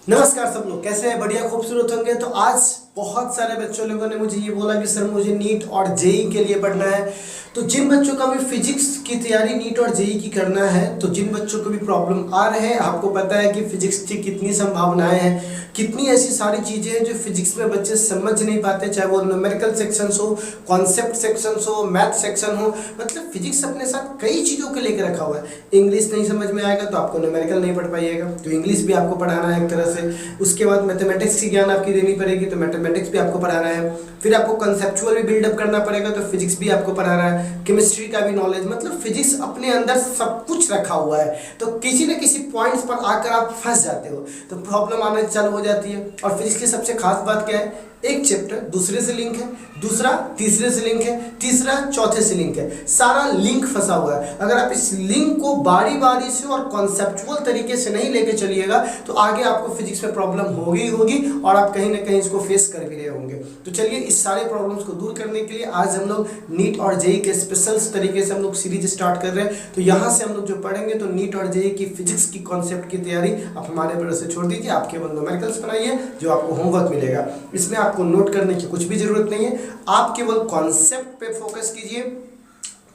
नमस्कार सब लोग, कैसे हैं? बढ़िया खूबसूरत होंगे। तो आज बहुत सारे बच्चों लोगों ने मुझे ये बोला कि सर मुझे नीट और जेई के लिए पढ़ना है। तो जिन बच्चों का भी फिजिक्स की तैयारी नीट और जेई की करना है, तो जिन बच्चों को भी प्रॉब्लम आ रहे हैं, आपको पता है कि फिजिक्स की कितनी संभावनाएं हैं, कितनी ऐसी सारी चीज़ें हैं जो फिजिक्स में बच्चे समझ नहीं पाते, चाहे वो न्यूमेरिकल सेक्शंस हो, कॉन्सेप्ट सेक्शंस हो, मैथ सेक्शन हो। मतलब फिजिक्स अपने साथ कई चीज़ों को लेकर रखा हुआ है। इंग्लिश नहीं समझ में आएगा तो आपको न्यूमेरिकल नहीं पढ़ पाइएगा, तो इंग्लिश भी आपको पढ़ाना है एक तरह से। उसके बाद मैथमेटिक्स की ज्ञान आपकी देनी पड़ेगी, तो मैथमेटिक्स भी आपको पढ़ाना है। फिर आपको कंसेप्चुअल भी बिल्डअप करना पड़ेगा, तो फिजिक्स भी आपको पढ़ाना है। केमिस्ट्री का भी नॉलेज, मतलब फिजिक्स अपने अंदर सब कुछ रखा हुआ है। तो किसी न किसी पॉइंट्स पर आकर आप फंस जाते हो, तो प्रॉब्लम आने चालू हो जाती है। और फिजिक्स की सबसे खास बात क्या है, एक चैप्टर दूसरे से लिंक है, दूसरा तीसरे से लिंक है, तीसरा चौथे से लिंक है, सारा लिंक फंसा हुआ है। अगर आप इस लिंक को बारी बारी से और कॉन्सेप्चुअल तरीके से नहीं लेके चलिएगा तो आगे आपको फिजिक्स में प्रॉब्लम होगी और आप कहीं ना कहीं इसको फेस कर भी रहे होंगे। तो चलिए, इस सारे प्रॉब्लम्स को दूर करने के लिए आज हम लोग नीट और जेई के स्पेशल तरीके से हम लोग सीरीज स्टार्ट कर रहे हैं। तो यहाँ से हम लोग जो पढ़ेंगे, तो नीट और जेई की फिजिक्स की कॉन्सेप्ट की तैयारी आप हमारे भरोसे छोड़ दीजिए। आप केवल न्यूमेरिकल्स बनाइए, जो आपको होमवर्क मिलेगा। इसमें आपको नोट करने की कुछ भी जरूरत नहीं है, आप केवल कॉन्सेप्ट पे फोकस कीजिए,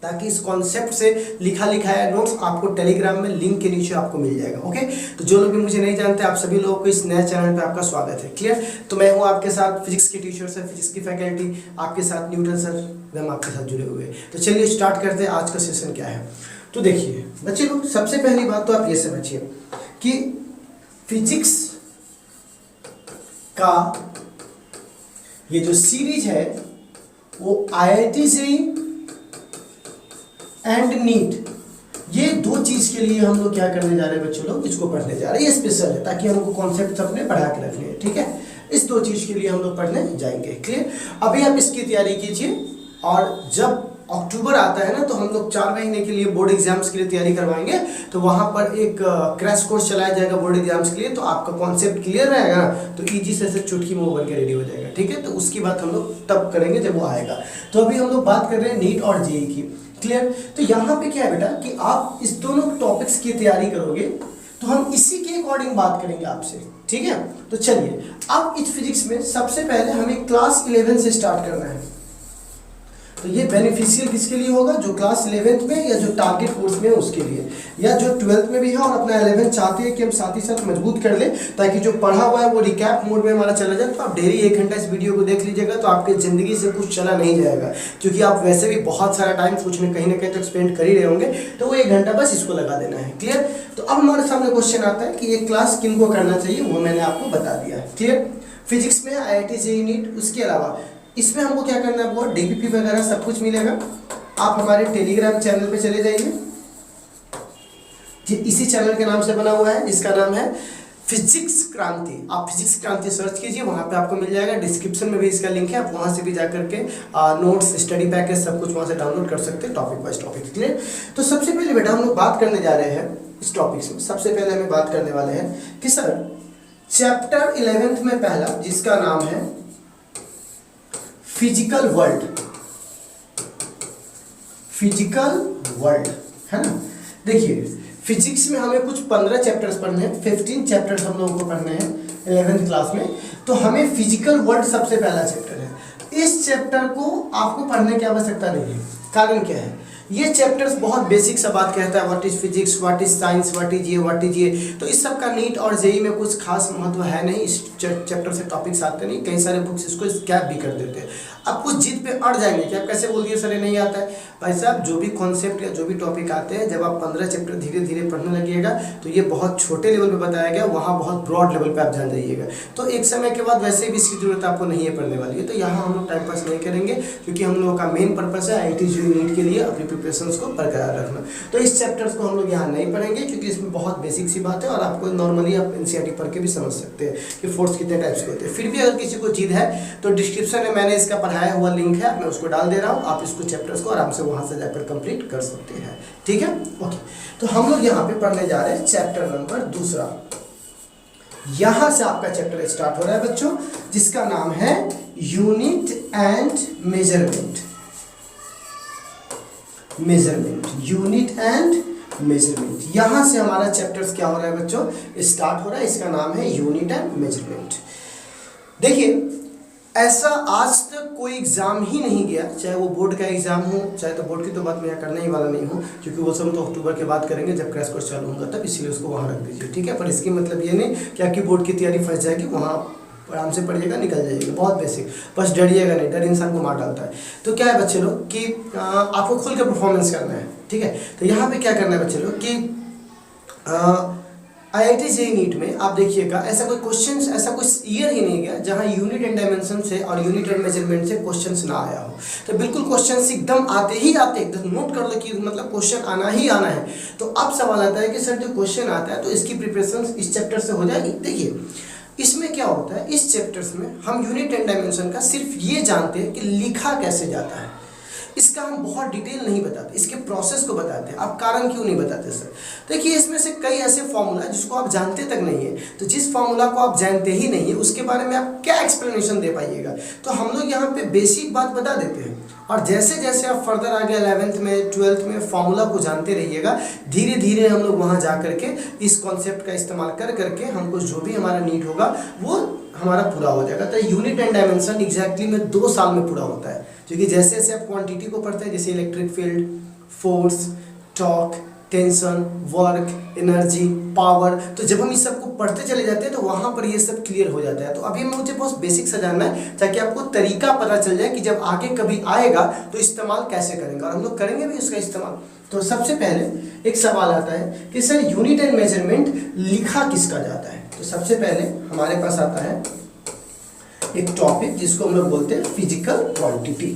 ताकि इस कॉन्सेप्ट से लिखा लिखाया नोट्स आपको टेलीग्राम में लिंक के नीचे आपको मिल जाएगा। ओके, तो जो लोग भी मुझे नहीं जानते, आप सभी लोगों को इस नए चैनल पे आपका स्वागत है। क्लियर? तो मैं हूं आपके साथ, फिजिक्स के टीचर सर, फिजिक्स की फैकल्टी आपके साथ, न्यूटन सर, हम आपके साथ जुड़े हुए हैं। तो चलिए स्टार्ट करते हैं। आज का सेशन क्या है, तो देखिए बच्चे लोग, सबसे पहली बात तो आप ये समझिए कि फिजिक्स का ये जो सीरीज है वो IIT जेईई एंड नीट, ये दो चीज के लिए हम लोग क्या करने जा रहे हैं बच्चों लोग, इसको पढ़ने जा रहे हैं। ये स्पेशल है ताकि हमको कॉन्सेप्ट अपने बढ़ा के रखने हैं। ठीक है, इस दो चीज के लिए हम लोग पढ़ने जाएंगे। क्लियर? अभी आप इसकी तैयारी कीजिए, और जब अक्टूबर आता है ना, तो हम लोग 4 महीने के लिए बोर्ड एग्जाम्स के लिए तैयारी करवाएंगे। तो वहां पर एक क्रैश कोर्स चलाया जाएगा बोर्ड एग्जाम्स के लिए। तो आपका कॉन्सेप्ट क्लियर रहेगा ना, तो इजी से चुटकी में बन के रेडी हो जाएगा। ठीक है, तो उसकी बात हम लोग तब करेंगे जब वो आएगा। तो अभी हम लोग बात कर रहे हैं नीट और जेईई की। क्लियर? तो यहाँ पे क्या है बेटा कि आप इस दोनों टॉपिक्स की तैयारी करोगे, तो हम इसी के अकॉर्डिंग बात करेंगे आपसे। ठीक है, तो चलिए, अब इस फिजिक्स में सबसे पहले हमें क्लास 11 से स्टार्ट करना है। तो ये बेनिफिशियल किसके लिए होगा, जो क्लास 11th में या जो टारगेट कोर्स में है उसके लिए, या जो 12th में भी है और अपना 11th चाहते हैं कि हम साथ ही साथ मजबूत कर ले, ताकि जो पढ़ा हुआ है वो रिकैप मोड में हमारा चला जाए। तो आप डेली 1 घंटा इस वीडियो को देख लीजिएगा, तो आपकी ज़िंदगी से कुछ चला नहीं जाएगा, क्योंकि आप वैसे भी बहुत सारा टाइम कुछ में कहीं ना कहीं तक स्पेंड कर ही रहे होंगे। तो वो 1 घंटा बस इसको लगा देना है। क्लियर? तो अब हमारे सामने क्वेश्चन आता है कि ये क्लास किन को करना चाहिए, वो मैंने आपको बता दिया है। क्लियर? फिजिक्स में IIT जेईई नीट, उसके अलावा इसमें हमको क्या करना है, वो DPP वगैरह सब कुछ मिलेगा। आप हमारे टेलीग्राम चैनल पे चले जाइए, इसी चैनल के नाम से बना हुआ है, जिसका नाम है फिजिक्स क्रांति। आप फिजिक्स क्रांति सर्च कीजिए, वहाँ पे आपको मिल जाएगा। डिस्क्रिप्शन में भी इसका लिंक है, आप वहाँ से भी जा करके नोट्स, स्टडी पैकेज सब कुछ वहाँ से डाउनलोड कर सकते हैं, टॉपिक वाइज टॉपिक। क्लियर? तो सबसे पहले बेटा हम लोग बात करने जा रहे हैं इस टॉपिक्स में। सबसे पहले हमें बात करने वाले हैं कि सर चैप्टर 11th में पहला, जिसका नाम है फिजिकल वर्ल्ड, फिजिकल वर्ल्ड है ना। देखिए, फिजिक्स में हमें कुछ 15 चैप्टर्स पढ़ने हैं, 15 चैप्टर्स हम लोगों को पढ़ने हैं 11th क्लास में। तो हमें फिजिकल वर्ल्ड सबसे पहला चैप्टर है। इस चैप्टर को आपको पढ़ने की आवश्यकता नहीं है। कारण क्या है, ये चैप्टर्स बहुत बेसिक सा बात कहता है, what is physics, what is science, what is ये। तो इस सब का नीट और जेईई में कुछ खास महत्व है नहीं। इस चैप्टर से टॉपिक्स आते नहीं, कई सारे बुक्स इसको स्कैप भी कर देते हैं। आप कुछ जिद पे अड़ जाएंगे कि आप कैसे बोल दिए सर ये नहीं आता है। भाई साहब, जो भी कॉन्सेप्ट या जो भी टॉपिक आते हैं, जब आप 15 चैप्टर धीरे धीरे पढ़ने लगिएगा, तो ये बहुत छोटे लेवल पे बताया गया, वहाँ बहुत ब्रॉड लेवल पे आप जान जाइएगा। तो एक समय के बाद वैसे भी इसकी जरूरत आपको नहीं है पढ़ने वाली है। तो यहाँ हम लोग टाइम पास नहीं करेंगे, क्योंकि हम लोगों का मेन पर्पस है IIT जेईई नीट के लिए अपनी प्रिपरेशन को बरकरार रखना। तो इस चैप्टर्स को हम लोग यहाँ नहीं पढ़ेंगे, क्योंकि इसमें बहुत बेसिक सी बात है, और आपको नॉर्मली आप NCERT पढ़ के भी समझ सकते हैं कि फोर्स कितने टाइप्स के होते हैं। फिर भी अगर किसी को जिद है, तो डिस्क्रिप्शन में मैंने इसका पढ़ाया हुआ लिंक है, मैं उसको डाल दे रहा हूँ। आप इसको चैप्टर्स को आराम से वहाँ से जाकर कंप्लीट कर सकते हैं। ठीक है, ओके। तो हम लोग यहाँ पे पढ़ने जा रहे हैं चैप्टर नंबर 2। यहाँ से आपका चैप्टर स्टार्ट हो रहा है बच्चों, जिसका नाम है unit and measurement. Unit and measurement. यहाँ से हमारा चैप्टर्स क्या हो रहा है बच्चों, स्टार्ट हो रहा है। इसका नाम है यूनिट एंड मेजरमेंट। देखिए, ऐसा आज तक कोई एग्जाम ही नहीं गया, चाहे वो बोर्ड का एग्जाम हो, चाहे तो बोर्ड की तो बात मैं यहाँ करने ही वाला नहीं हूँ, क्योंकि वो सब तो अक्टूबर के बाद करेंगे जब क्रैश कोर्स चालू होगा तब, इसलिए उसको वहाँ रख दीजिए, ठीक है। पर इसकी मतलब ये नहीं कि आपकी बोर्ड की तैयारी फंस जाएगी, वहाँ आराम से पढ़िएगा, निकल जाइएगा, बहुत बेसिक, बस डरिएगा नहीं, डर इंसान को मार डालता है। तो क्या है बच्चे लोग कि आपको खुल के परफॉर्मेंस करना है, ठीक है। तो यहाँ पे क्या करना है बच्चे लोग कि IIT JEE नीट में आप देखिएगा ऐसा कोई क्वेश्चन, ऐसा कोई ईयर ही नहीं गया जहाँ यूनिट एंड डायमेंशन से और यूनिट एंड मेजरमेंट से क्वेश्चंस ना आया हो। तो बिल्कुल क्वेश्चंस एकदम आते ही आते, एकदम नोट कर लो कि मतलब क्वेश्चन आना ही आना है। तो अब सवाल आता है कि सर जो क्वेश्चन आता है तो इसकी प्रिपरेशन इस चैप्टर से हो जाएगी। देखिए, इसमें क्या होता है, इस चैप्टर्स में हम यूनिट एंड डायमेंशन का सिर्फ ये जानते हैं कि लिखा कैसे जाता है, इसका हम बहुत डिटेल नहीं बताते, इसके प्रोसेस को बताते हैं। आप कारण क्यों नहीं बताते सर? देखिए, इसमें से कई ऐसे फॉर्मूला जिसको आप जानते तक नहीं है, तो जिस फॉर्मूला को आप जानते ही नहीं है उसके बारे में आप क्या एक्सप्लेनेशन दे पाइएगा। तो हम लोग यहाँ पे बेसिक बात बता देते हैं, और जैसे जैसे आप फर्दर आगे 11th में 12th में फॉर्मूला को जानते रहिएगा, धीरे धीरे हम लोग वहाँ जा करके इस कॉन्सेप्ट का इस्तेमाल कर करके हमको जो भी हमारा नीड होगा वो हमारा पूरा हो जाएगा। तो यूनिट एंड डायमेंशन एग्जैक्टली में 2 साल में पूरा होता है, क्योंकि जैसे जैसे आप क्वांटिटी को पढ़ते हैं, जैसे electric field, force, torque, tension, work, energy, power, तो जब हम इस सब को पढ़ते चले जाते हैं तो वहाँ पर ये सब क्लियर हो जाता है। तो अभी मुझे बहुत बेसिक सा जानना है ताकि आपको तरीका पता चल जाए कि जब आगे कभी आएगा तो इस्तेमाल कैसे करेंगे, और हम लोग करेंगे भी उसका इस्तेमाल। तो सबसे पहले एक सवाल आता है कि सर यूनिट एंड मेजरमेंट लिखा किसका जाता है। तो सबसे पहले हमारे पास आता है एक टॉपिक जिसको हम लोग बोलते हैं फिजिकल क्वांटिटी।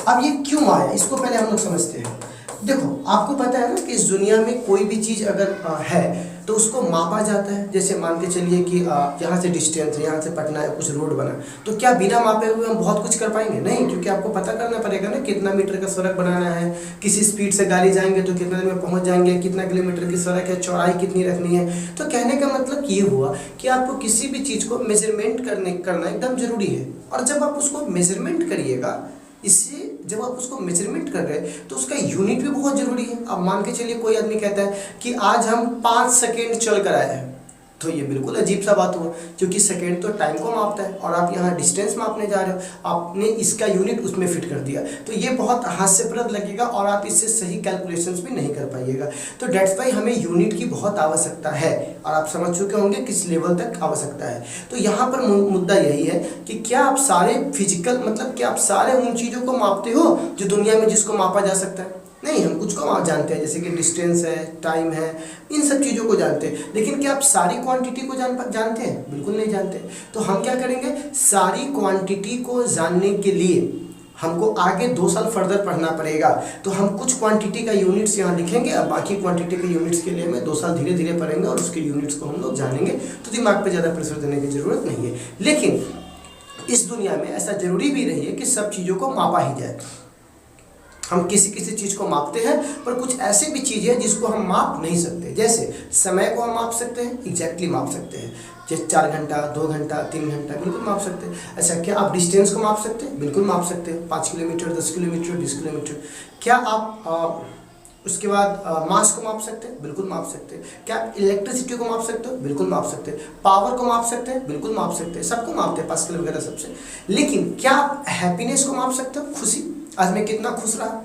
अब ये क्यों आया, इसको पहले हम लोग समझते हैं। देखो, आपको पता है ना कि इस दुनिया में कोई भी चीज़ अगर है तो उसको मापा जाता है। जैसे मान के चलिए कि यहाँ से डिस्टेंस है, यहाँ से पटना है, कुछ रोड बना, तो क्या बिना मापे हुए हम बहुत कुछ कर पाएंगे? नहीं, क्योंकि आपको पता करना पड़ेगा ना कितना मीटर का सड़क बनाना है, किसी स्पीड से गाड़ी जाएंगे तो कितने देर में पहुँच जाएंगे, कितना किलोमीटर की सड़क है, चौड़ाई कितनी रखनी है। तो कहने का मतलब ये हुआ कि आपको किसी भी चीज़ को मेजरमेंट करना एकदम जरूरी है। और जब आप उसको मेजरमेंट करिएगा, इससे जब आप उसको मेजरमेंट कर रहे हैं तो उसका यूनिट भी बहुत जरूरी है। अब मान के चलिए कोई आदमी कहता है कि आज हम 5 सेकेंड चल कर आए हैं, तो ये बिल्कुल अजीब सा बात हुआ, क्योंकि सेकेंड तो टाइम को मापता है और आप यहाँ डिस्टेंस मापने जा रहे हो, आपने इसका यूनिट उसमें फिट कर दिया, तो ये बहुत हास्यप्रद लगेगा और आप इससे सही कैलकुलेशंस भी नहीं कर पाइएगा। तो डेट्स वाई हमें यूनिट की बहुत आवश्यकता है, और आप समझ चुके होंगे किस लेवल तक आवश्यकता है। तो यहाँ पर मुद्दा यही है कि क्या आप सारे फिजिकल, मतलब क्या आप सारे उन चीज़ों को मापते हो जो दुनिया में जिसको मापा जा सकता है? नहीं, हम कुछ को आप जानते हैं, जैसे कि डिस्टेंस है, टाइम है, इन सब चीज़ों को जानते हैं, लेकिन क्या आप सारी क्वांटिटी को जानते हैं? बिल्कुल नहीं जानते। तो हम क्या करेंगे, सारी क्वांटिटी को जानने के लिए हमको आगे 2 साल फर्दर पढ़ना पड़ेगा। तो हम कुछ क्वांटिटी का यूनिट्स यहाँ लिखेंगे, और बाकी क्वांटिटी के यूनिट्स के लिए हमें 2 साल धीरे धीरे पढ़ेंगे और उसके यूनिट्स को हम लोग जानेंगे। तो दिमाग पर ज़्यादा प्रेशर देने की ज़रूरत नहीं है। लेकिन इस दुनिया में ऐसा ज़रूरी भी नहीं है कि सब चीज़ों को मापा ही जाए। हम किसी किसी चीज़ को मापते हैं, पर कुछ ऐसी भी चीज़ें हैं जिसको हम माप नहीं सकते। जैसे समय को हम माप सकते हैं, एग्जैक्टली माप सकते हैं, जैसे 4 घंटा, 2 घंटा, 3 घंटा, बिल्कुल माप सकते हैं। अच्छा, क्या आप डिस्टेंस को माप सकते हैं? बिल्कुल माप सकते हैं, 5 किलोमीटर, 10 किलोमीटर, 20 किलोमीटर। क्या आप उसके बाद मास को माप सकते हैं? बिल्कुल माप सकते हैं। क्या आप इलेक्ट्रिसिटी को माप सकते हो? बिल्कुल माप सकते हैं। पावर को माप सकते हैं? बिल्कुल माप सकते हैं, सबको मापते हैं, पास्कल वगैरह सबसे। लेकिन क्या आप हैप्पीनेस को माप सकते हो? खुशी, आज मैं कितना खुश रहा?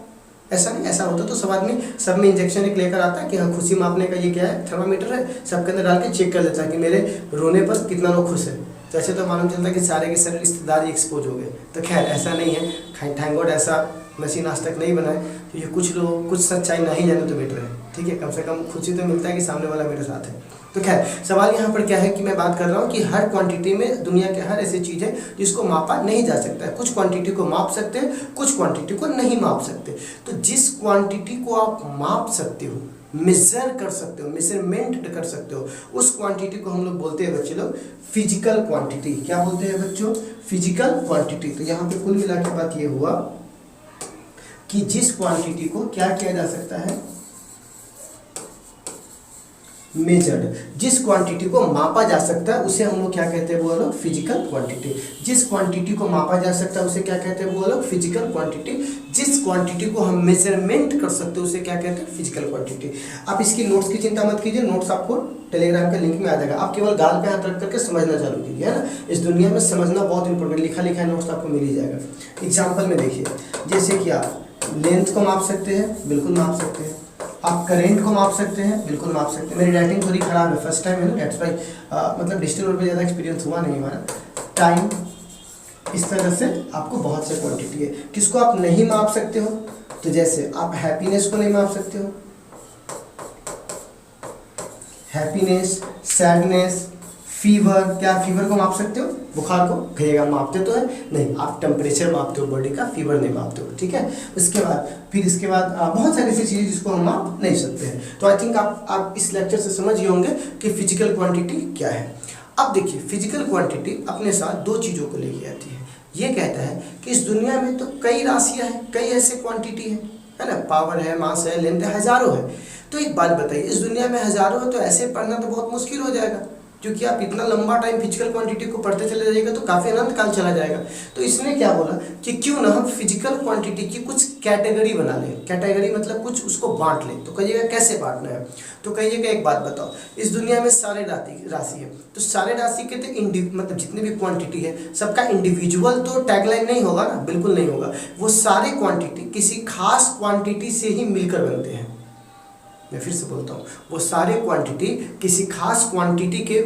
ऐसा नहीं, ऐसा होता तो सब आदमी सब में इंजेक्शन एक लेकर आता है कि हाँ खुशी मापने का ये क्या है, थर्मामीटर है, सबके अंदर डाल के चेक कर लेता है कि मेरे रोने पर कितना लोग खुश है। तो ऐसे तो मालूम चलता है कि सारे के सारे रिश्तेदार एक्सपोज हो गए। तो खैर ऐसा नहीं है, थैंक गॉड ऐसा मशीन आज तक नहीं बनाए, तो ये कुछ लोग कुछ सच्चाई नहीं जाने तो बेटर है, ठीक है। कम से कम खुशी तो मिलता है कि सामने वाला मेरे साथ है। तो खैर सवाल यहाँ पर क्या है कि मैं बात कर रहा हूँ कि हर क्वांटिटी में दुनिया के हर ऐसी चीज़ है जिसको मापा नहीं जा सकता है। कुछ क्वांटिटी को माप सकते हैं, कुछ क्वांटिटी को नहीं माप सकते। तो जिस क्वांटिटी को आप माप सकते हो, मेजर कर सकते हो, मेजरमेंट कर सकते हो, उस क्वांटिटी को हम लोग बोलते हैं बच्चे लोग फिजिकल क्वांटिटी। क्या बोलते हैं बच्चों? Physical quantity. तो यहाँ पे कुल मिला के बात ये हुआ कि जिस क्वांटिटी को क्या किया जा सकता है, मेजर्ड, जिस क्वांटिटी को मापा जा सकता है उसे हम लोग क्या कहते हैं बोलो, फिजिकल क्वांटिटी। जिस क्वांटिटी को मापा जा सकता है उसे क्या कहते हैं बोलो, फिजिकल क्वांटिटी। जिस क्वांटिटी को हम मेजरमेंट कर सकते हैं उसे क्या कहते हैं, फिजिकल क्वांटिटी। आप इसकी नोट्स की चिंता मत कीजिए, नोट्स आपको टेलीग्राम के लिंक में आ जाएगा। आप केवल गाल पे हाथ रख करके समझना चालू कीजिए, है ना। इस दुनिया में समझना बहुत इंपॉर्टेंट, लिखा लिखा नोट्स आपको मिल ही जाएगा। एग्जाम्पल में देखिए, जैसे कि आप लेंथ को माप सकते हैं, बिल्कुल माप सकते हैं। आप करेंट को माप सकते हैं, बिल्कुल माप सकते हैं। मेरी राइटिंग थोड़ी खराब है, फर्स्ट टाइम है ना, दैट्स वाई मतलब डिजिटल वर्ड पे ज़्यादा एक्सपीरियंस हुआ नहीं हमारा। टाइम, इस तरह से आपको बहुत से क्वांटिटी है। किसको आप नहीं माप सकते हो, तो जैसे आप हैप्पीनेस को नहीं माप सकते हो, हैप्पीनेस, सैडनेस, फीवर। क्या फीवर को माप सकते हो, बुखार को कहिएगा मापते तो है नहीं, आप टेम्परेचर मापते हो बॉडी का, फीवर नहीं मापते हो, ठीक है। इसके बाद बहुत सारी ऐसी चीज़ें जिसको हम माप नहीं सकते हैं। तो आई थिंक आप इस लेक्चर से समझ गए होंगे कि फिजिकल क्वांटिटी क्या है। अब देखिए, फिजिकल क्वांटिटी अपने साथ दो चीज़ों को लेके आती है। ये कहता है कि इस दुनिया में तो कई राशियाँ हैं, कई ऐसे क्वांटिटी है ना, पावर है, मास है, लेंथ है, हज़ारों है। तो एक बात बताइए, इस दुनिया में हज़ारों है तो ऐसे पढ़ना तो बहुत मुश्किल हो जाएगा, क्योंकि आप इतना लंबा टाइम फिजिकल क्वांटिटी को पढ़ते चले जाइएगा तो काफ़ी अनंत काल चला जाएगा। तो इसने क्या बोला कि क्यों ना हम फिजिकल क्वांटिटी की कुछ कैटेगरी बना लें। कैटेगरी मतलब कुछ उसको बांट लें। तो कहिएगा कैसे बांटना है, तो कहिएगा एक बात बताओ, इस दुनिया में सारे राशि है, तो सारे राशि के तो मतलब जितने भी क्वांटिटी है सबका इंडिविजुअल तो टैगलाइन नहीं होगा ना, बिल्कुल नहीं होगा। वो सारे क्वांटिटी किसी खास क्वांटिटी से ही मिलकर बनते हैं। मैं फिर से बोलता हूँ, वो सारे क्वांटिटी किसी खास क्वांटिटी के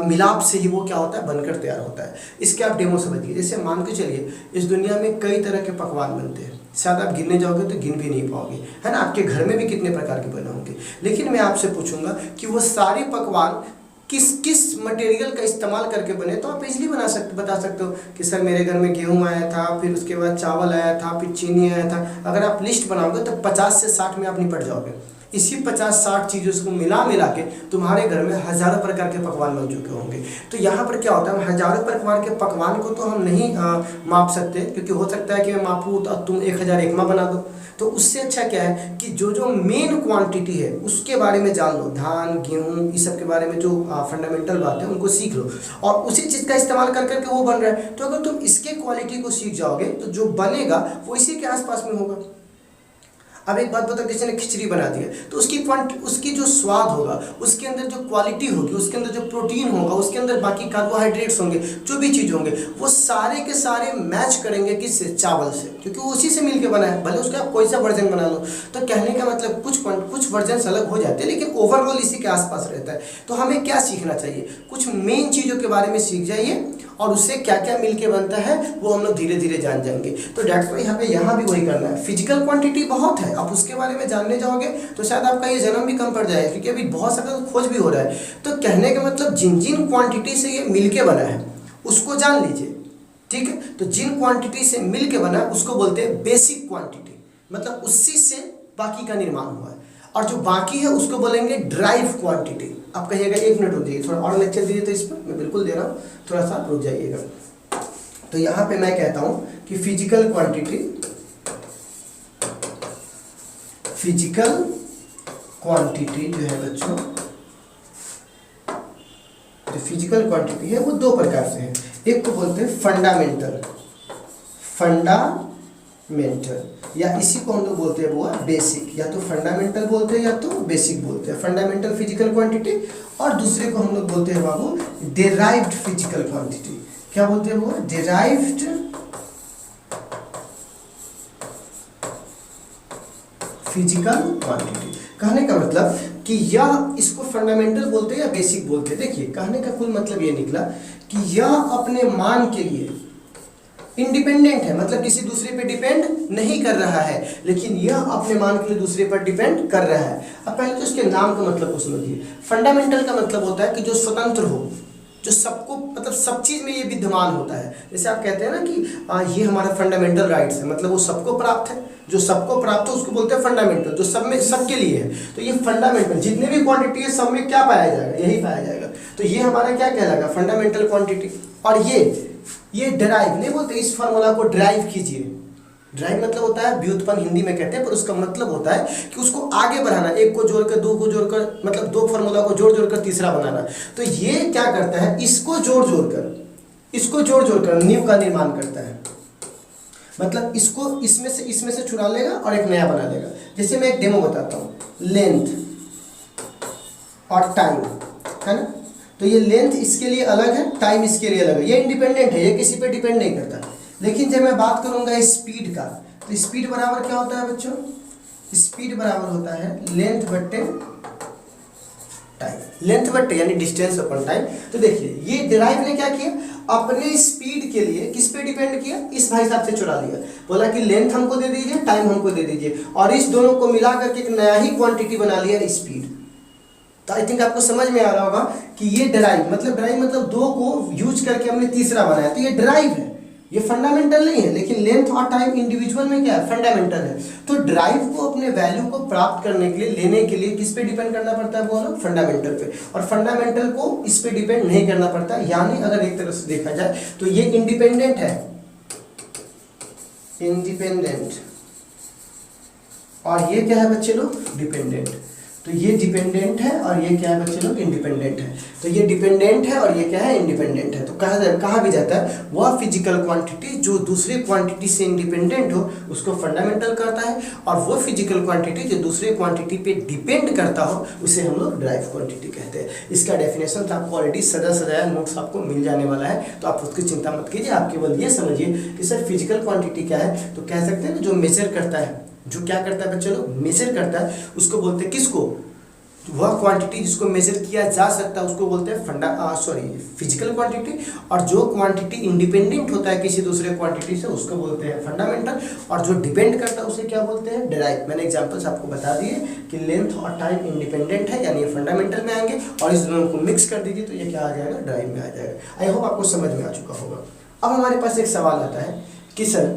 मिलाप से ही वो क्या होता है, बनकर तैयार होता है। इसके आप डेमो समझिए। जैसे मान के चलिए, इस दुनिया में कई तरह के पकवान बनते हैं, शायद आप गिनने जाओगे तो गिन भी नहीं पाओगे, है ना। आपके घर में भी कितने प्रकार के बने होंगे। लेकिन मैं आपसे पूछूंगा कि वो सारे पकवान किस किस मटेरियल का इस्तेमाल करके बने, तो आप इजीली बता सकते हो कि सर मेरे घर में गेहूं आया था, फिर उसके बाद चावल आया था, फिर चीनी आया था। अगर आप लिस्ट बनाओगे तो 50 से 60 में आप निपट जाओगे। इसी 50-60 चीज़ों को मिला के तुम्हारे घर में हज़ारों प्रकार के पकवान बन चुके होंगे। तो यहाँ पर क्या होता है, हज़ारों प्रकार के पकवान को तो हम नहीं माप सकते, क्योंकि हो सकता है कि मैं मापूँ तो तुम 1001वां बना दो। तो उससे अच्छा क्या है कि जो मेन क्वांटिटी है उसके बारे में जान लो। धान, गेहूँ, इस सब के बारे में जो फंडामेंटल बात है उनको सीख लो, और उसी चीज़ का इस्तेमाल कर करके वो बन रहा है। तो अगर तुम इसके क्वालिटी को सीख जाओगे तो जो बनेगा वो इसी के आसपास में होगा। अब एक बात बताओ, किसी ने खिचड़ी बना दी है तो उसकी जो स्वाद होगा, उसके अंदर जो क्वालिटी होगी, उसके अंदर जो प्रोटीन होगा, उसके अंदर बाकी कार्बोहाइड्रेट्स होंगे, जो भी चीज़ होंगे, वो सारे के सारे मैच करेंगे किससे, चावल से, क्योंकि वो उसी से मिलके बना है। भले उसका आप कोई सा वर्जन बना लो। तो कहने का मतलब कुछ वर्जन अलग हो जाते हैं, लेकिन ओवरऑल इसी के आसपास रहता है। तो हमें क्या सीखना चाहिए, कुछ मेन चीज़ों के बारे में सीख जाइए, और उससे क्या क्या मिलके बनता है वो हम लोग धीरे धीरे जान जाएंगे। तो डैट्स वाई यहाँ भी वही करना है। फिजिकल क्वांटिटी बहुत है, आप उसके बारे में जानने जाओगे तो शायद आपका ये जन्म भी कम पड़ जाएगा, क्योंकि अभी बहुत सारा खोज भी हो रहा है। तो कहने का मतलब जिन जिन क्वांटिटी से ये मिलके बना है उसको जान लीजिए, ठीक है। तो जिन क्वांटिटी से मिलके बना है उसको बोलते हैं बेसिक क्वांटिटी, मतलब उसी से बाकी का निर्माण हुआ है। और जो बाकी है उसको बोलेंगे ड्राइव क्वांटिटी। आप कहिएगा 1 मिनट रुक जाइए, थोड़ा और लेक्चर दीजिए। तो इस पर मैं बिल्कुल दे रहा हूँ, थोड़ा सा रुक जाइएगा। तो यहाँ पे मैं कहता हूँ कि फिजिकल क्वांटिटी जो है बच्चों, जो फिजिकल क्वांटिटी है वो दो प्रकार से है। एक को बोलते हैं फंडामेंटल, या इसी को हम लोग बोलते हैं वो बेसिक। या तो फंडामेंटल बोलते हैं या तो बेसिक बोलते हैं, फंडामेंटल फिजिकल क्वांटिटी। और दूसरे को हम लोग बोलते हैं बाबू डेराइव्ड फिजिकल क्वांटिटी। क्या बोलते हैं वो, डेराइव्ड फिजिकल क्वांटिटी। कहने का मतलब कि यह, इसको फंडामेंटल बोलते हैं या बेसिक बोलते हैं। देखिए, कहने का कुल मतलब ये निकला कि यह अपने मान के लिए इंडिपेंडेंट है, मतलब किसी दूसरे पे डिपेंड नहीं कर रहा है, लेकिन यह अपने मान के लिए दूसरे पर डिपेंड कर रहा है। अब पहले तो इसके नाम का मतलब को समझिए। फंडामेंटल का मतलब होता है कि जो स्वतंत्र हो, जो सबको, मतलब सब चीज़ में ये विद्यमान होता है। जैसे आप कहते हैं ना कि ये हमारा फंडामेंटल राइट्स है, मतलब वो सबको प्राप्त है। जो सबको प्राप्त है उसको बोलते हैं फंडामेंटल, जो सब में सबके लिए है। तो ये फंडामेंटल, जितने भी क्वांटिटी है सब में क्या पाया जाएगा, यही पाया जाएगा। तो ये हमारा क्या कहलाएगा, फंडामेंटल क्वांटिटी। और ये डिराइव नहीं बोलते, इस फार्मूला को ड्राइव कीजिए, ड्राइव मतलब होता है व्युत्पन्न, हिंदी में कहते हैं, पर उसका मतलब होता है कि उसको आगे बढ़ाना, एक को जोड़कर दो को जोड़कर, मतलब दो फार्मूला को जोड़ जोड़कर तीसरा बनाना। तो ये क्या करता है, इसको जोड़ जोड़कर नींव का निर्माण करता है। मतलब इसको इसमें से चुरा लेगा और एक नया बना लेगा। जैसे मैं एक डेमो बताता हूँ, लेंथ और टाइम, है ना। तो ये लेंथ इसके लिए अलग है, टाइम इसके लिए अलग है, ये इंडिपेंडेंट है, ये किसी पे डिपेंड नहीं करता। लेकिन जब मैं बात करूंगा स्पीड का, तो स्पीड बराबर क्या होता है बच्चों, स्पीड बराबर होता है लेंथ बट्टे टाइम, लेंथ बट्टे यानी डिस्टेंस अपन टाइम। तो देखिए ये डिराइव ने क्या किया, अपने स्पीड के लिए किस पे डिपेंड किया, इस भाई साहब से चुरा लिया, बोला कि लेंथ हमको दे दीजिए, टाइम हमको दे दीजिए, और इस दोनों को मिला करके एक नया ही क्वांटिटी बना लिया, स्पीड। तो आई थिंक आपको समझ में आ रहा होगा कि ये ड्राइव मतलब दो को यूज करके हमने तीसरा बनाया, तो ये ड्राइव है, ये फंडामेंटल नहीं है। लेकिन लेंथ और टाइम इंडिविजुअल में क्या है, फंडामेंटल है। तो ड्राइव को अपने वैल्यू को प्राप्त करने के लिए, लेने के लिए किस पे डिपेंड करना पड़ता है, बोलो फंडामेंटल पे, और फंडामेंटल को इस पे डिपेंड नहीं करना पड़ता। यानी अगर एक तरह से देखा जाए तो ये इंडिपेंडेंट है, इंडिपेंडेंट, और ये क्या है बच्चे लोग, डिपेंडेंट। तो ये डिपेंडेंट है और ये क्या है बच्चे लोग, इंडिपेंडेंट है। तो ये डिपेंडेंट है और ये क्या है, इंडिपेंडेंट है। तो कहा भी जाता है वह फिजिकल क्वांटिटी जो दूसरे क्वांटिटी से इंडिपेंडेंट हो उसको फंडामेंटल कहता है, और वो फिजिकल क्वांटिटी जो दूसरे क्वांटिटी पे डिपेंड करता हो उसे हम लोग ड्राइव क्वांटिटी कहते हैं। इसका डेफिनेशन तो आपको ऑलरेडी सजाया नोट्स आपको मिल जाने वाला है, तो आप उसकी चिंता मत कीजिए। आप केवल ये समझिए कि सर फिजिकल क्वांटिटी क्या है, तो कह सकते हैं जो मेजर करता है, जो क्या करता है बच्चे लोग, मेजर करता है, उसको बोलते हैं किसको, वह क्वांटिटी जिसको मेजर किया जा सकता है उसको बोलते हैं फिजिकल क्वांटिटी, और जो क्वांटिटी इंडिपेंडेंट होता है किसी दूसरे क्वांटिटी से उसको बोलते हैं फंडामेंटल, और जो डिपेंड करता है उसे क्या बोलते हैं, डिराइव। मैंने एग्जांपल्स आपको बता दिए कि लेंथ और टाइम इंडिपेंडेंट है, यानी ये फंडामेंटल में आएंगे, और इस दोनों को मिक्स कर दीजिए तो ये क्या आ जाएगा, ड्राइव में आ जाएगा। आई होप आपको समझ में आ चुका होगा। अब हमारे पास एक सवाल आता है कि सर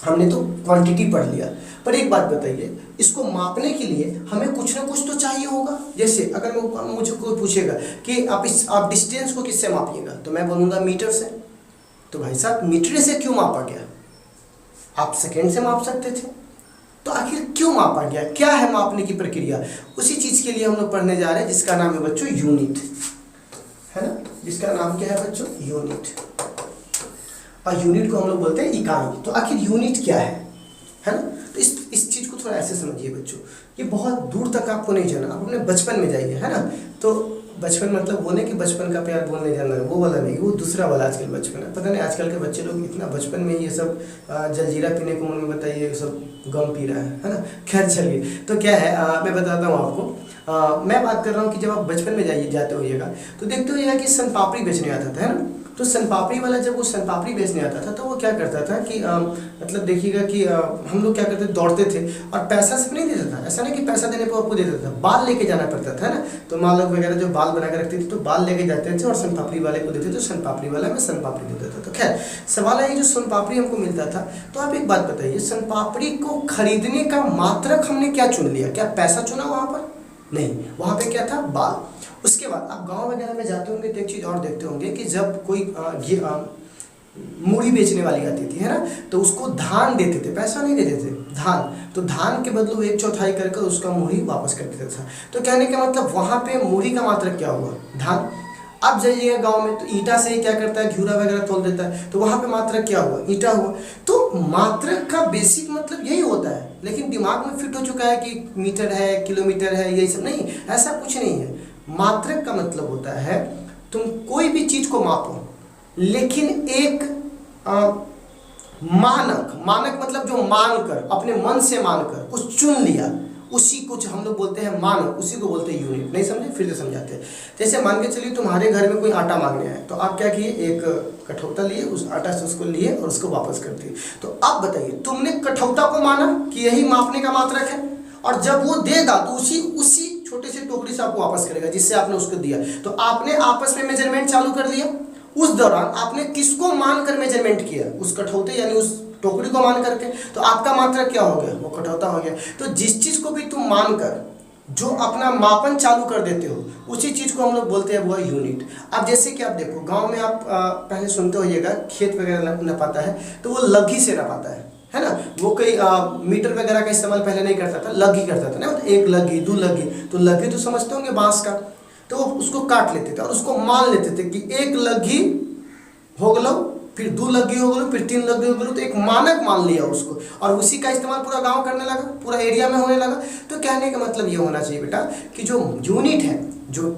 हमने तो क्वांटिटी पढ़ लिया, पर एक बात बताइए, इसको मापने के लिए हमें कुछ ना कुछ तो चाहिए होगा। जैसे अगर मुझे कोई पूछेगा कि आप डिस्टेंस को किससे मापिएगा, तो मैं बोलूँगा मीटर से। तो भाई साहब मीटर से क्यों मापा गया, आप सेकेंड से माप सकते थे, तो आखिर क्यों मापा गया, क्या है मापने की प्रक्रिया, उसी चीज़ के लिए हम लोग पढ़ने जा रहे हैं, जिसका नाम है बच्चों यूनिट, है ना, जिसका नाम क्या है बच्चों, यूनिट। और यूनिट को हम लोग बोलते हैं इकाई। तो आखिर यूनिट क्या है ना। तो इस चीज़ को थोड़ा ऐसे समझिए बच्चों, ये बहुत दूर तक आपको नहीं जाना, आप अपने बचपन में जाइए, है ना। तो बचपन मतलब बोले कि बचपन का प्यार बोलने जाना, वो वाला नहीं, वो दूसरा वाला आजकल बचपन है। पता नहीं आजकल के बच्चे लोग इतना बचपन में ये सब जलजीरा पीने को मन में बताइए, सब गम पी रहा है ना। खैर चलिए, तो क्या है मैं बताता हूँ आपको। मैं बात कर रहा हूँ कि जब आप बचपन में जाते होइएगा तो देखते होइएगा कि सन पापड़ी बेचने आता था, है ना। तो सन पापड़ी वाला जब वो सन पापड़ी बेचने आता था तो वो क्या करता था कि मतलब देखिएगा कि हम लोग क्या करते थे, दौड़ते थे, और पैसा सिर्फ नहीं देता था, ऐसा नहीं कि पैसा देने पर आपको दे देता था, बाल लेके जाना पड़ता था, है ना। तो माँ लोग वगैरह जो बाल बना के रखते थे तो बाल लेके जाते थे और सन पापड़ी वाले को देते थे, सन पापड़ी वाला में सन पापड़ी देता था। तो खैर सवाल है, जो सन पापड़ी हमको मिलता था, तो आप एक बात बताइए, सन पापड़ी को खरीदने का मात्रक हमने क्या चुन लिया, क्या पैसा चुना वहाँ पर, नहीं, वहाँ पे क्या था, बाल। उसके बाद आप गांव वगैरह में जाते होंगे तो एक चीज़ और देखते होंगे कि जब कोई मूढ़ी बेचने वाली आती थी, है ना, तो उसको धान देते थे, पैसा नहीं देते थे, धान। तो धान के बदले 1/4 करके उसका मूढ़ी वापस कर देता था। तो कहने का मतलब वहाँ पे मूढ़ी का मात्रक क्या हुआ, धान। अब जाइएगा गांव में तो ईंटा से ही क्या करता है, घिउरा वगैरह तोल देता है, तो वहाँ पे मात्रक क्या हुआ, ईंटा हुआ। तो मात्रक का बेसिक मतलब यही होता है, लेकिन दिमाग में फिट हो चुका है कि मीटर है, किलोमीटर है, यही सब नहीं, ऐसा कुछ नहीं है। मात्रक का मतलब होता है तुम कोई भी चीज को मापो, लेकिन एक मानक मतलब जो मानकर, अपने मन से मानकर कुछ चुन लिया, उसी कुछ हम लोग बोलते हैं मानक, उसी को बोलते हैं यूनिट। नहीं समझे, फिर से समझाते हैं। जैसे मान के चलिए तुम्हारे घर में कोई आटा मांगने आए, तो आप क्या किए, एक कठौता लिए, उस आटा से उसको लिए और उसको वापस कर दिए। तो अब बताइए, तुमने कठौता को माना कि यही मापने का मात्रक है, और जब वो देगा तो उसी छोटे से टोकरी से आपको वापस करेगा जिससे आपने उसको दिया। तो आपने आपस में मेजरमेंट चालू कर दिया। उस दौरान आपने किसको मानकर मेजरमेंट किया, उस कठौते यानी उस टोकरी को मान करके, तो आपका मात्रा क्या हो गया, वो कठौता हो गया। तो जिस चीज को भी तुम मानकर जो अपना मापन चालू कर देते हो, उसी चीज को हम लोग बोलते हैं वो यूनिट। अब जैसे कि आप देखो, गांव में आप पहले सुनते होइएगा, खेत वगैरह नपाता है तो वो लघी से नपाता है, है ना, वो कोई मीटर वगैरह का इस्तेमाल पहले नहीं करता था, लगी करता था ना, तो 1 लगी 2 लगी, तो लगी तो समझते होंगे बांस का, तो वो उसको काट लेते थे और उसको मान लेते थे कि 1 लगी हो गलो, फिर 2 लगी हो गलो, फिर 3 लगी हो गलो, तो एक मानक मान लिया उसको, और उसी का इस्तेमाल पूरा गांव करने लगा, पूरा एरिया में होने लगा। तो कहने का मतलब ये होना चाहिए बेटा कि जो यूनिट है, जो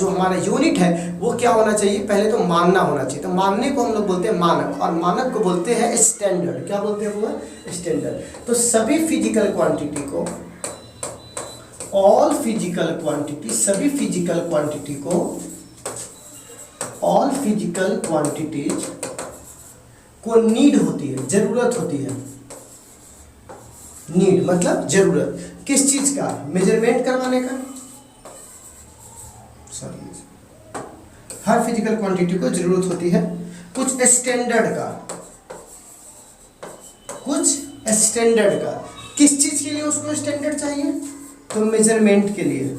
हमारा यूनिट है वो क्या होना चाहिए, पहले तो मानना होना चाहिए। तो मानने को हम लोग बोलते हैं मानक, और मानक को बोलते हैं स्टैंडर्ड। क्या बोलते हैं वो, स्टैंडर्ड। तो सभी फिजिकल क्वांटिटी को, ऑल फिजिकल क्वांटिटी, सभी फिजिकल क्वांटिटी को, ऑल फिजिकल क्वांटिटीज को नीड होती है, जरूरत होती है। नीड मतलब जरूरत, किस चीज का, मेजरमेंट करवाने का, सॉरी, हर फिजिकल क्वांटिटी को जरूरत होती है कुछ स्टैंडर्ड का, कुछ स्टैंडर्ड का। किस चीज के लिए उसको स्टैंडर्ड चाहिए, तो मेजरमेंट के लिए।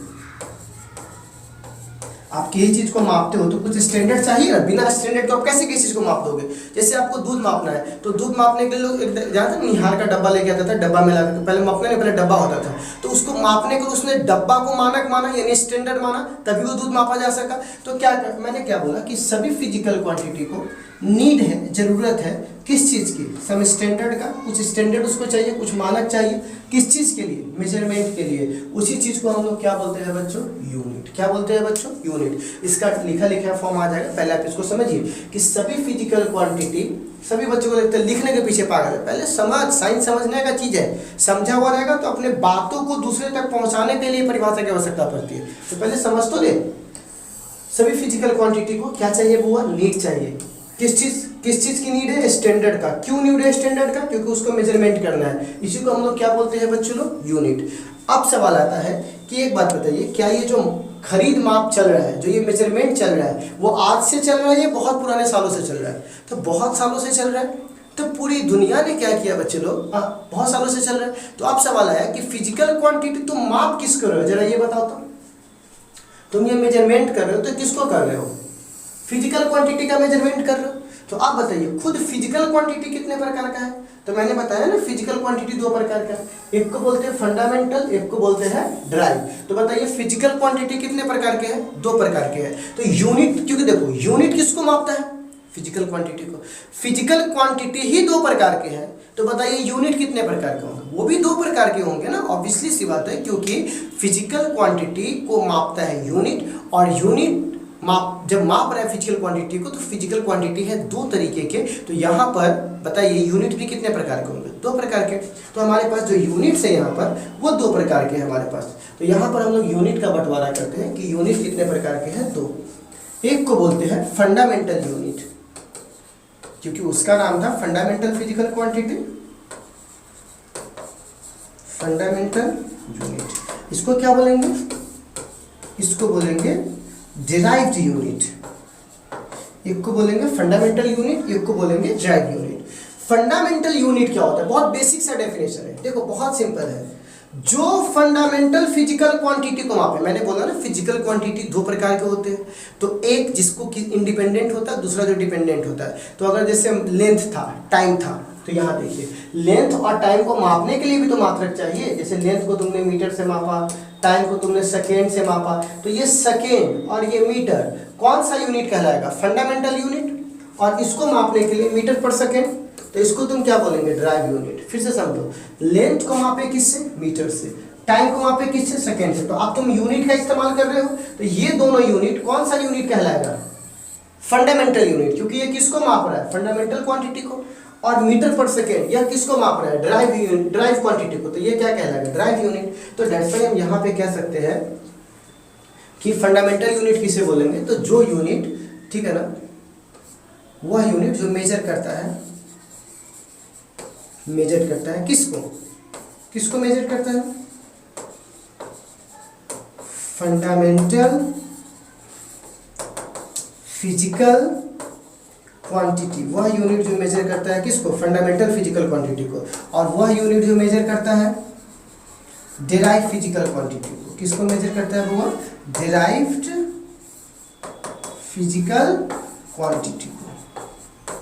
आप किसी चीज को मापते हो तो कुछ स्टैंडर्ड चाहिए ना, बिना स्टैंडर्ड के आप कैसे किसी चीज को माप दोगे। जैसे आपको दूध मापना है, तो दूध मापने के लिए लोग जानते हैं निहार का डब्बा लेके आता था, डब्बा में लगा, पहले मापने नहीं, पहले डब्बा होता था, तो उसको मापने को उसने डब्बा को मानक माना, यानी स्टैंडर्ड माना, तभी वो दूध मापा जा सका। तो क्या मैंने क्या बोला कि सभी फिजिकल क्वांटिटी को नीड है, जरूरत है, किस चीज की, सम स्टैंडर्ड का, कुछ स्टैंडर्ड उसको चाहिए, कुछ मानक चाहिए, किस चीज के लिए, मेजरमेंट के लिए। उसी चीज को हम लोग क्या बोलते हैं बच्चों, यूनिट। क्या बोलते हैं बच्चों, यूनिट। इसका लिखा फॉर्म आ जाएगा, पहले आप इसको समझिए कि सभी फिजिकल क्वांटिटी, सभी बच्चों को देखते हैं लिखने के पीछे पागल है, पहले समझ, साइंस समझने का चीज है, समझा हुआ रहेगा तो अपने बातों को दूसरे तक पहुंचाने के लिए परिभाषा की आवश्यकता पड़ती है, तो पहले समझ तो ले। सभी फिजिकल क्वांटिटी को क्या चाहिए, वो नीड चाहिए। किस चीज की नीड है, स्टैंडर्ड का। क्यों नीड है स्टैंडर्ड का, क्योंकि उसको मेजरमेंट करना है, इसी को हम लोग क्या बोलते हैं बच्चों लोग, यूनिट। अब सवाल आता है कि एक बात बताइए, क्या ये जो खरीद माप चल रहा है, जो ये मेजरमेंट चल रहा है, वो आज से चल रहा है या बहुत पुराने सालों से चल रहा है, तो बहुत सालों से चल रहा है। तो पूरी दुनिया ने क्या किया बच्चे लोग, बहुत सालों से चल रहा है। तो अब सवाल आया कि फिजिकल क्वांटिटी तुम माप किस कर रहे हो, जरा ये बताओ तो। तुम ये मेजरमेंट कर रहे हो तो किसको कर रहे हो, फिजिकल क्वांटिटी का मेजरमेंट कर रहे हो। तो आप बताइए खुद फिजिकल क्वांटिटी कितने प्रकार का है, तो मैंने बताया ना फिजिकल क्वांटिटी 2 प्रकार का, एक को बोलते हैं फंडामेंटल, एक को बोलते हैं ड्राइव। तो बताइए फिजिकल क्वांटिटी कितने प्रकार के हैं, 2 प्रकार के हैं। तो यूनिट, क्योंकि देखो यूनिट किसको मापता है, फिजिकल क्वांटिटी को। फिजिकल क्वांटिटी ही 2 प्रकार के हैं, तो बताइए यूनिट कितने प्रकार के होंगे, वो भी 2 प्रकार के होंगे ना, ऑब्वियसली सी बात है, क्योंकि फिजिकल क्वांटिटी को मापता है यूनिट, और यूनिट जब माप रहा है फिजिकल क्वांटिटी को, तो फिजिकल क्वांटिटी है 2 तरीके के। तो यहाँ पर बताइए यूनिट भी कितने प्रकार के होंगे, 2 प्रकार के। तो हमारे पास जो यूनिट्स है यहाँ पर वो 2 प्रकार के हैं हमारे पास। तो यहाँ पर हम लोग यूनिट का बंटवारा करते हैं कि यूनिट कितने प्रकार के हैं, 2। एक को बोलते हैं फंडामेंटल यूनिट, क्योंकि उसका नाम था fundamental physical quantity, fundamental unit. इसको क्या बोलेंगे, इसको बोलेंगे डिराइव्ड यूनिट। एक को बोलेंगे फंडामेंटल यूनिट, एक को बोलेंगे डिराइव्ड यूनिट। फंडामेंटल यूनिट क्या होता है, बहुत बेसिक सा डेफिनेशन है, देखो बहुत सिंपल है। जो फंडामेंटल फिजिकल क्वांटिटी को मापे, मैंने बोला ना फिजिकल क्वांटिटी 2 प्रकार के होते हैं, तो एक जिसको इंडिपेंडेंट होता है, दूसरा जो डिपेंडेंट होता है। तो अगर जैसे लेंथ था, टाइम था, तो यहाँ देखिए लेंथ और टाइम को मापने के लिए भी तो मात्रक चाहिए। जैसे लेंथ को तुमने मीटर से मापा, टाइम को तुमने सेकेंड से मापा, तो ये सेकेंड और ये मीटर कौन सा यूनिट कहलाएगा, फंडामेंटल यूनिट। और इसको मापने के लिए मीटर पर सेकेंड, तो इसको तुम क्या बोलेंगे, ड्राइव यूनिट। फिर से समझो, लेंथ को मापे किससे, मीटर से, टाइम को मापे किससे, सेकेंड से। तो अब तुम यूनिट का इस्तेमाल कर रहे हो, तो ये दोनों यूनिट कौन सा यूनिट कहलाएगा, फंडामेंटल यूनिट, क्योंकि ये किसको माप रहा है, फंडामेंटल क्वांटिटी को। और मीटर पर सेकेंड यह किसको माप रहा है, ड्राइव क्वांटिटी को, तो ये क्या कहलाएगा, ड्राइव यूनिट। तो दैट्स व्हाई हम यहाँ पे कह सकते हैं कि फंडामेंटल यूनिट किसे बोलेंगे, तो जो यूनिट, ठीक है ना, वह यूनिट जो मेजर करता है किसको मेजर करता है, फंडामेंटल फिजिकल क्वांटिटी। वह यूनिट जो मेजर करता है किसको, फंडामेंटल फिजिकल क्वांटिटी को। और वह यूनिट जो मेजर करता है डिराइव्ड फिजिकल क्वांटिटी को। किसको मेजर करता है, वो डिराइव्ड फिजिकल क्वांटिटी को।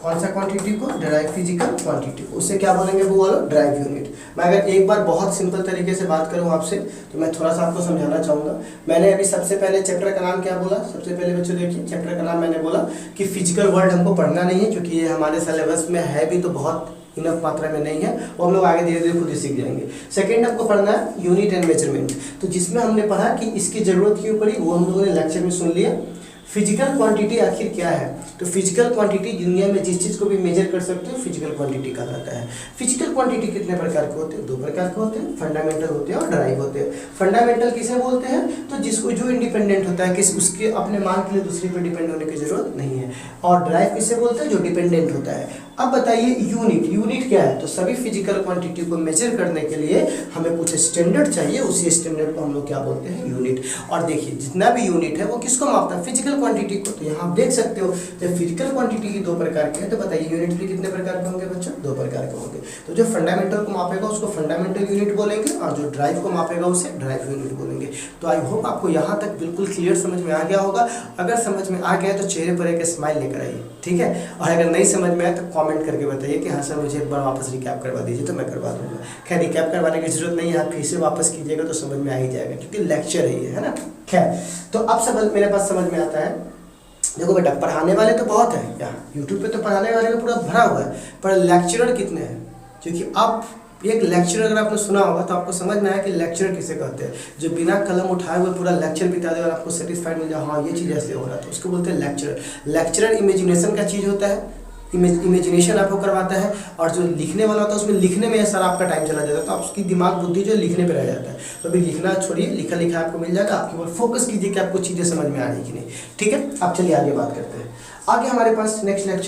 कौन सा क्वांटिटी को? ड्राइव फिजिकल क्वांटिटी को। उसे क्या बोलेंगे वो वाला? Drive unit. मैं अगर एक बार बहुत सिंपल तरीके से बात करूं आपसे तो मैं थोड़ा सा आपको समझाना चाहूँगा। मैंने अभी सबसे पहले चैप्टर का नाम क्या बोला? सबसे पहले बच्चों देखिए, चैप्टर का नाम मैंने बोला कि फिजिकल वर्ल्ड हमको पढ़ना नहीं है, क्योंकि ये हमारे सिलेबस में है भी तो बहुत इनफ मात्रा में नहीं है, वो हम लोग आगे धीरे धीरे खुद ही सीख जाएंगे। सेकंड हमको पढ़ना है यूनिट एंड मेजरमेंट, तो जिसमें हमने पढ़ा कि इसकी जरूरत क्यों पड़ी वो हम लोगों ने लेक्चर में सुन लिया। फिजिकल क्वांटिटी आखिर क्या है? तो फिजिकल क्वांटिटी दुनिया में जिस चीज़ को भी मेजर कर सकते हो फिजिकल क्वांटिटी कहलाता है। फिजिकल क्वांटिटी कितने प्रकार के होते हैं? दो प्रकार के होते हैं, फंडामेंटल होते हैं और ड्राइव होते हैं। फंडामेंटल किसे बोलते हैं? तो जिसको जो इंडिपेंडेंट होता है, किस उसके अपने मान के लिए दूसरे पर डिपेंड होने की जरूरत नहीं है। और ड्राइव किसे बोलते हैं? जो डिपेंडेंट होता है। अब बताइए यूनिट, यूनिट क्या है? तो सभी फिजिकल क्वांटिटी को मेजर करने के लिए हमें कुछ स्टैंडर्ड चाहिए, उसी स्टैंडर्ड को हम लोग क्या बोलते हैं? यूनिट। और देखिए जितना भी यूनिट है वो किसको मापता है? फिजिकल क्वांटिटी को। तो यहाँ आप देख सकते हो जब फिजिकल क्वांटिटी की दो प्रकार के हैं, तो बताइए यूनिट भी कितने प्रकार के होंगे बच्चों? दो प्रकार के होंगे। तो जो फंडामेंटल को मापेगा उसको फंडामेंटल यूनिट बोलेंगे, और जो ड्राइव को मापेगा उसे ड्राइव यूनिट बोलेंगे। तो आई होप आपको यहाँ तक बिल्कुल क्लियर समझ में आ गया होगा। अगर समझ में आ गया तो चेहरे पर एक स्माइल लेकर आइए, ठीक है। और अगर नहीं समझ में आया तो कमेंट करके बताइए कि हाँ सर मुझे एक बार वापस रिकैप करवा दीजिए, तो मैं करवा दूंगा। खैर रिकैप करवाने की जरूरत नहीं है, आप फिर से वापस कीजिएगा तो समझ में आ ही जाएगा, क्योंकि लेक्चर है ये, है ना। खैर तो अब सब मेरे पास समझ में आता है। देखो बेटा, पढ़ाने वाले तो बहुत है यहाँ यूट्यूब पे, तो पढ़ाने वाले का पूरा भरा हुआ है, पर लेक्चरर कितने हैं? क्योंकि आप एक लेक्चर अगर आपने सुना होगा तो आपको समझ में आया कि लेक्चर किसे कहते हैं। जो बिना कलम उठाए हुए पूरा लेक्चर बिता दे और आपको सेटिस्फाइड मिल जाए, हाँ ये चीज़ ऐसे हो रहा था, उसको बोलते हैं लेक्चरर। लेक्चरर इमेजिनेशन का चीज़ होता है, इमेजिनेशन आपको करवाता है। और जो लिखने वाला होता है उसमें लिखने में सारा आपका टाइम चला जाता है, तो आपकी दिमाग बुद्धि जो लिखने पे रह जाता है। तो अभी लिखना छोड़िए, लिखा लिखा आपको मिल जाएगा, आप केवल फोकस कीजिए कि आपको चीज़ें समझ में आ रही कि नहीं, ठीक है। अब चलिए आगे बात करते हैं। आगे हमारे पास नेक्स्ट लेक्चर